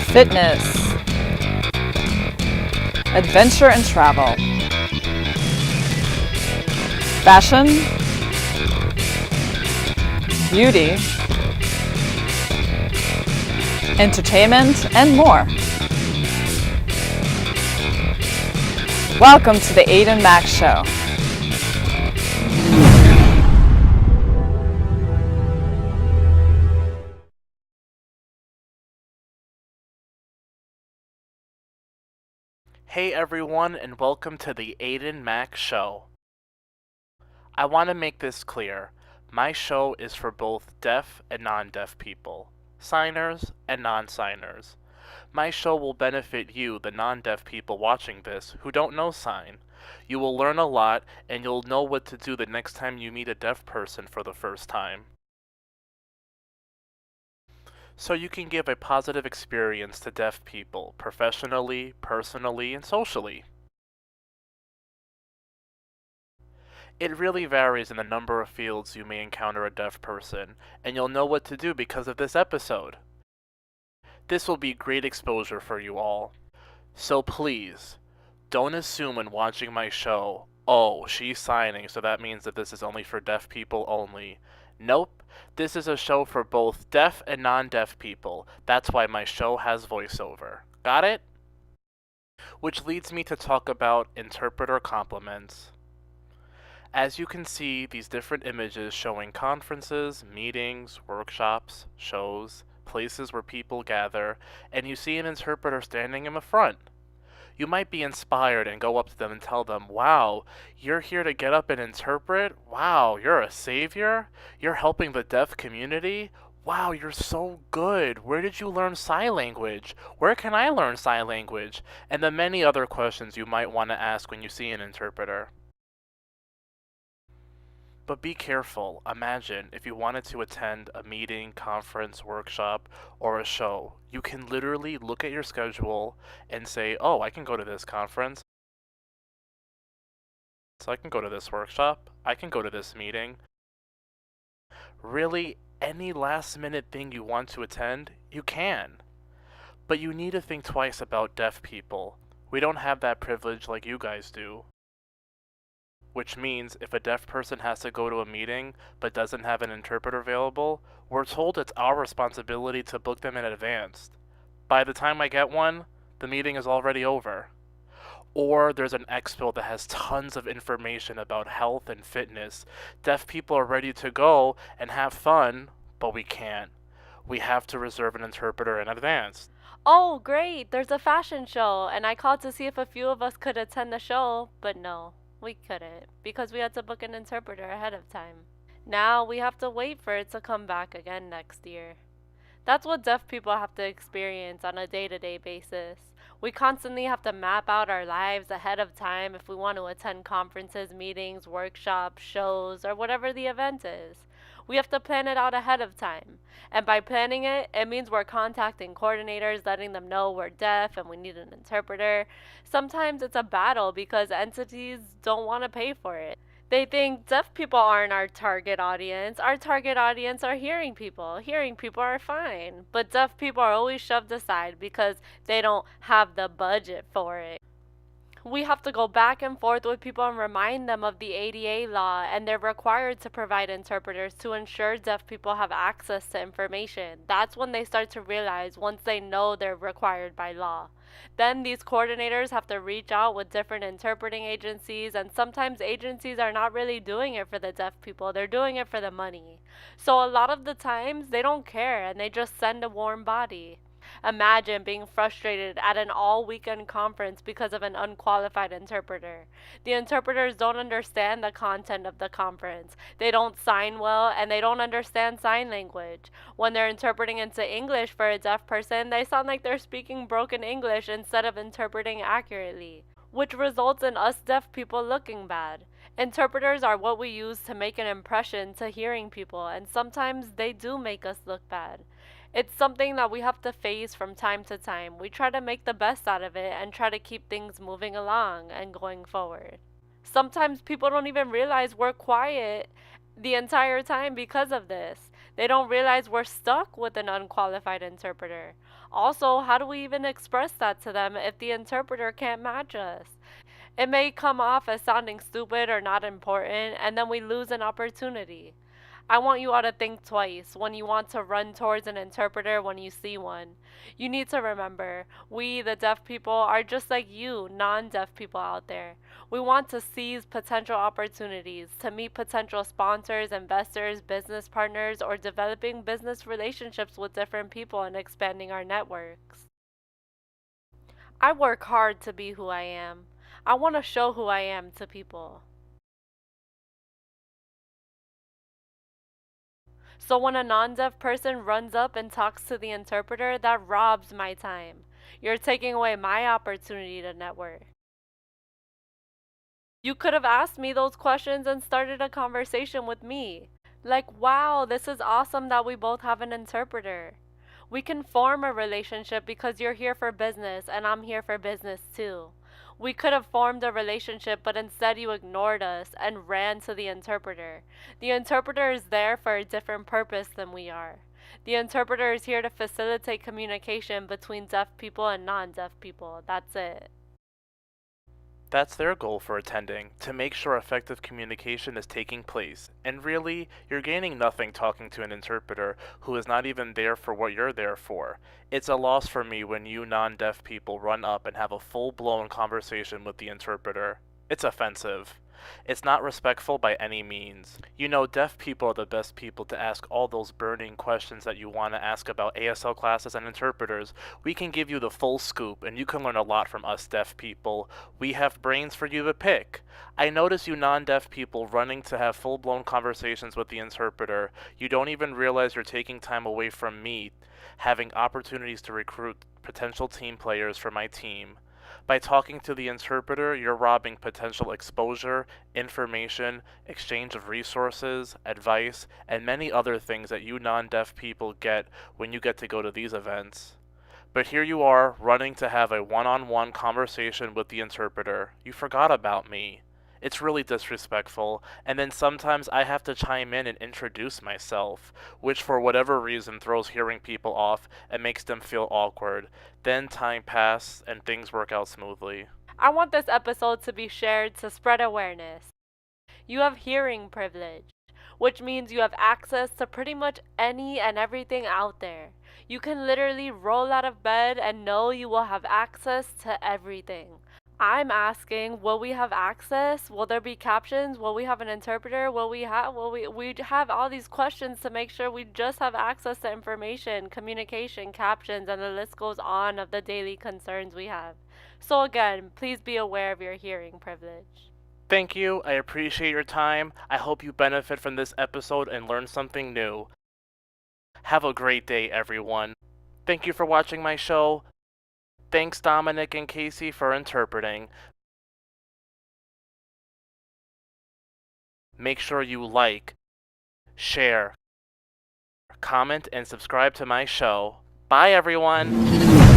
fitness, adventure and travel, fashion, beauty, entertainment, and more. Welcome to the Aiden Max Show. Hey everyone, and welcome to the Aiden Max Show. I want to make this clear. My show is for both deaf and non-deaf people, signers and non-signers. My show will benefit you, the non-deaf people watching this, who don't know sign. You will learn a lot, and you'll know what to do the next time you meet a deaf person for the first time. So you can give a positive experience to deaf people, professionally, personally, and socially. It really varies in the number of fields you may encounter a deaf person, and you'll know what to do because of this episode. This will be great exposure for you all. So please, don't assume when watching my show, oh, she's signing, so that means that this is only for deaf people only. Nope, this is a show for both deaf and non-deaf people. That's why my show has voiceover. Got it? Which leads me to talk about interpreter compliments. As you can see, these different images showing conferences, meetings, workshops, shows, places where people gather, and you see an interpreter standing in the front. You might be inspired and go up to them and tell them, wow, you're here to get up and interpret? Wow, you're a savior? You're helping the deaf community? Wow, you're so good. Where did you learn sign language? Where can I learn sign language? And the many other questions you might want to ask when you see an interpreter. But be careful. Imagine if you wanted to attend a meeting, conference, workshop, or a show. You can literally look at your schedule and say, oh, I can go to this conference. So I can go to this workshop. I can go to this meeting. Really, any last minute thing you want to attend, you can. But you need to think twice about deaf people. We don't have that privilege like you guys do. Which means if a deaf person has to go to a meeting but doesn't have an interpreter available, we're told it's our responsibility to book them in advance. By the time I get one, the meeting is already over. Or there's an expo that has tons of information about health and fitness. Deaf people are ready to go and have fun, but we can't. We have to reserve an interpreter in advance. Oh, great, there's a fashion show, and I called to see if a few of us could attend the show, but no, we couldn't, because we had to book an interpreter ahead of time. Now we have to wait for it to come back again next year. That's what deaf people have to experience on a day-to-day basis. We constantly have to map out our lives ahead of time if we want to attend conferences, meetings, workshops, shows, or whatever the event is. We have to plan it out ahead of time. And by planning it, it means we're contacting coordinators, letting them know we're deaf and we need an interpreter. Sometimes it's a battle because entities don't want to pay for it. They think deaf people aren't our target audience. Our target audience are hearing people. Hearing people are fine. But deaf people are always shoved aside because they don't have the budget for it. We have to go back and forth with people and remind them of the ADA law, and they're required to provide interpreters to ensure deaf people have access to information. That's when they start to realize once they know they're required by law. Then these coordinators have to reach out with different interpreting agencies, and sometimes agencies are not really doing it for the deaf people, they're doing it for the money. So a lot of the times they don't care and they just send a warm body. Imagine being frustrated at an all weekend conference because of an unqualified interpreter. The interpreters don't understand the content of the conference. They don't sign well and they don't understand sign language. When they're interpreting into English for a deaf person, they sound like they're speaking broken English instead of interpreting accurately, which results in us deaf people looking bad. Interpreters are what we use to make an impression to hearing people, and sometimes they do make us look bad. It's something that we have to face from time to time. We try to make the best out of it and try to keep things moving along and going forward. Sometimes people don't even realize we're quiet the entire time because of this. They don't realize we're stuck with an unqualified interpreter. Also, how do we even express that to them if the interpreter can't match us? It may come off as sounding stupid or not important, and then we lose an opportunity. I want you all to think twice when you want to run towards an interpreter when you see one. You need to remember, we, the deaf people, are just like you, non-deaf people out there. We want to seize potential opportunities, to meet potential sponsors, investors, business partners, or developing business relationships with different people and expanding our networks. I work hard to be who I am. I want to show who I am to people. So when a non-deaf person runs up and talks to the interpreter, that robs my time. You're taking away my opportunity to network. You could have asked me those questions and started a conversation with me. Like, wow, this is awesome that we both have an interpreter. We can form a relationship because you're here for business and I'm here for business too. We could have formed a relationship, but instead you ignored us and ran to the interpreter. The interpreter is there for a different purpose than we are. The interpreter is here to facilitate communication between deaf people and non-deaf people. That's it. That's their goal for attending, to make sure effective communication is taking place. And really, you're gaining nothing talking to an interpreter who is not even there for what you're there for. It's a loss for me when you non-deaf people run up and have a full-blown conversation with the interpreter. It's offensive. It's not respectful by any means. You know, deaf people are the best people to ask all those burning questions that you want to ask about ASL classes and interpreters. We can give you the full scoop, and you can learn a lot from us deaf people. We have brains for you to pick. I notice you non-deaf people running to have full-blown conversations with the interpreter. You don't even realize you're taking time away from me, having opportunities to recruit potential team players for my team. By talking to the interpreter, you're robbing potential exposure, information, exchange of resources, advice, and many other things that you non-deaf people get when you get to go to these events. But here you are, running to have a one-on-one conversation with the interpreter. You forgot about me. It's really disrespectful, and then sometimes I have to chime in and introduce myself, which for whatever reason throws hearing people off and makes them feel awkward. Then time passes and things work out smoothly. I want this episode to be shared to spread awareness. You have hearing privilege, which means you have access to pretty much any and everything out there. You can literally roll out of bed and know you will have access to everything. I'm asking, will we have access? Will there be captions? Will we have an interpreter? We have all these questions to make sure we just have access to information, communication, captions, and the list goes on of the daily concerns we have. So again, please be aware of your hearing privilege. Thank you, I appreciate your time. I hope you benefit from this episode and learn something new. Have a great day, everyone. Thank you for watching my show. Thanks Dominic and Casey for interpreting. Make sure you like, share, comment, and subscribe to my show. Bye everyone!